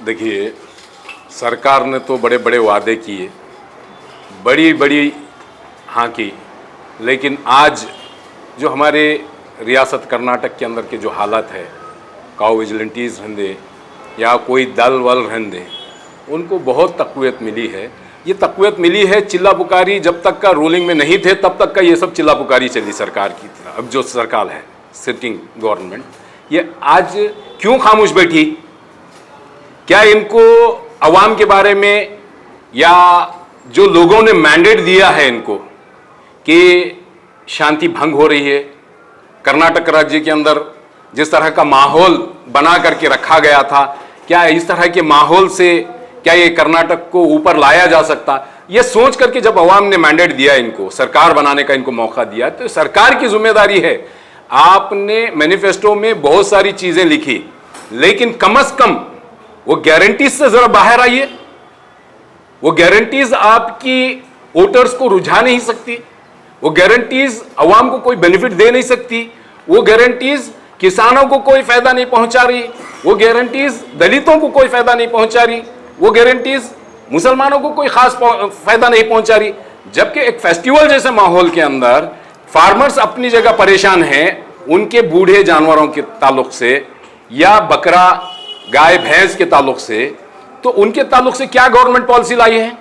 देखिए, सरकार ने तो बड़े बड़े वादे किए, बड़ी बड़ी हाँ की, लेकिन आज जो हमारे रियासत कर्नाटक के अंदर के जो हालत है, काउ विजिलेंटीज रहंदे या कोई दल वल रहंदे, उनको बहुत तक़वियत मिली है। ये तक़वियत मिली है, चिल्ला पुकारी जब तक का रूलिंग में नहीं थे तब तक का ये सब चिल्ला पुकारी चली सरकार की। अब जो सरकार है, सिटिंग गवर्नमेंट, ये आज क्यों खामोश बैठी? क्या इनको अवाम के बारे में या जो लोगों ने मैंडेट दिया है इनको कि शांति भंग हो रही है, कर्नाटक राज्य के अंदर जिस तरह का माहौल बना करके रखा गया था, क्या इस तरह के माहौल से क्या ये कर्नाटक को ऊपर लाया जा सकता? ये सोच करके जब अवाम ने मैंडेट दिया, इनको सरकार बनाने का इनको मौका दिया, तो सरकार की जिम्मेदारी है। आपने मैनिफेस्टो में बहुत सारी चीजें लिखी, लेकिन कम से कम वो गारंटीज से जरा बाहर आइए। वो गारंटीज आपकी वोटर्स को रुझा नहीं सकती, वो गारंटीज अवाम को कोई बेनिफिट दे नहीं सकती, वो गारंटीज किसानों को कोई फायदा नहीं पहुंचा रही, वो गारंटीज दलितों को कोई फायदा नहीं पहुंचा रही, वो गारंटीज मुसलमानों को कोई खास फायदा नहीं पहुंचा रही। जबकि एक फेस्टिवल जैसे माहौल के अंदर फार्मर्स अपनी जगह परेशान हैं, उनके बूढ़े जानवरों के ताल्लुक से या बकरा गाय भैंस के ताल्लुक से, तो उनके ताल्लुक से क्या गवर्नमेंट पॉलिसी लाई है?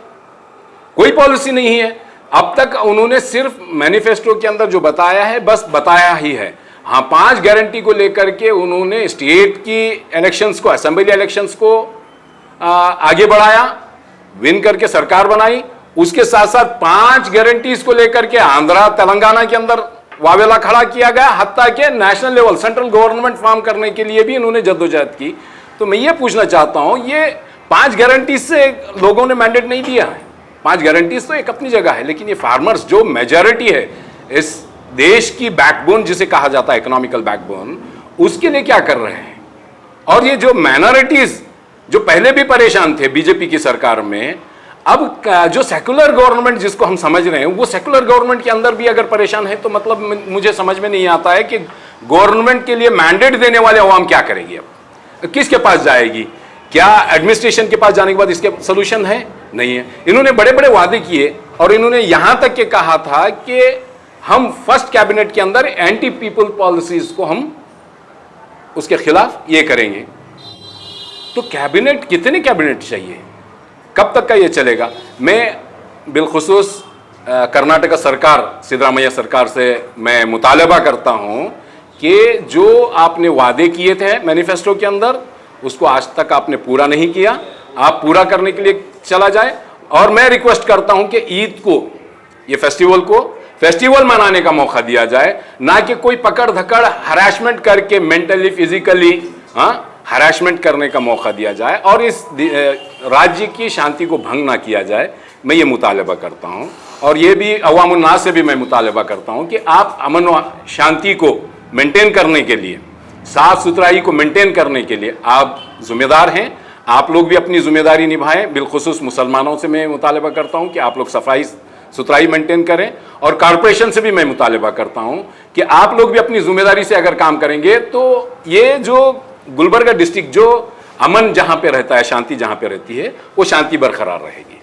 कोई पॉलिसी नहीं है। अब तक उन्होंने सिर्फ मैनिफेस्टो के अंदर जो बताया है, बस बताया ही है। हाँ, 5 गारंटी को लेकर के उन्होंने स्टेट की इलेक्शंस को, असेंबली इलेक्शंस को आगे बढ़ाया, विन करके सरकार बनाई। उसके साथ साथ 5 गारंटीज को लेकर के आंध्रा तेलंगाना के अंदर वावेला खड़ा किया गया, हत्ता के national level central government form करने के लिए भी इन्होंने जद्दोजहद की। तो मैं ये पूछना चाहता हूं, ये 5 गारंटीज से लोगों ने मैंडेट नहीं दिया है। 5 गारंटीज तो एक अपनी जगह है, लेकिन ये फार्मर्स जो मेजॉरिटी है इस देश की, बैकबोन जिसे कहा जाता है, इकोनॉमिकल बैकबोन, उसके लिए क्या कर रहे हैं? और ये जो माइनॉरिटीज जो पहले भी परेशान थे बीजेपी की सरकार में, अब जो सेकुलर गवर्नमेंट जिसको हम समझ रहे हैं, वो सेकुलर गवर्नमेंट के अंदर भी अगर परेशान है, तो मतलब मुझे समझ में नहीं आता है कि गवर्नमेंट के लिए मैंडेट देने वाले अवाम क्या करेगी? अब किसके पास जाएगी? क्या एडमिनिस्ट्रेशन के पास जाने के बाद इसके सोल्यूशन है? नहीं है। इन्होंने बड़े बड़े वादे किए और इन्होंने यहां तक के कहा था कि हम फर्स्ट कैबिनेट के अंदर एंटी पीपल पॉलिसीज को हम उसके खिलाफ ये करेंगे। तो कैबिनेट, कितने कैबिनेट चाहिए? कब तक का ये चलेगा? मैं बिलखुसूस कर्नाटक सरकार, सिद्धरामैया सरकार से मैं मुतालबा करता हूं कि जो आपने वादे किए थे मैनिफेस्टो के अंदर, उसको आज तक आपने पूरा नहीं किया। आप पूरा करने के लिए चला जाए। और मैं रिक्वेस्ट करता हूं कि ईद को, ये फेस्टिवल मनाने का मौका दिया जाए, ना कि कोई पकड़ धकड़ हरासमेंट करके मेंटली फिजिकली हरासमेंट करने का मौका दिया जाए और इस राज्य की शांति को भंग ना किया जाए। मैं ये मुतालबा करता हूं। और ये भी अवाम उन्नास से भी मैं मुतालबा करता हूं कि आप अमन व शांति को मेंटेन करने के लिए, साफ सुथराई को मेंटेन करने के लिए आप जिम्मेदार हैं। आप लोग भी अपनी जिम्मेदारी निभाएं। बिलखुसूस मुसलमानों से मैं मुतालबा करता हूं कि आप लोग सफाई सुथराई मेंटेन करें। और कॉरपोरेशन से भी मैं मुतालबा करता हूं कि आप लोग भी अपनी जिम्मेदारी से अगर काम करेंगे, तो ये जो गुलबर्गा डिस्ट्रिक्ट, जो अमन जहां पे रहता है, शांति जहां पे रहती है, वो शांति बरकरार रहेगी।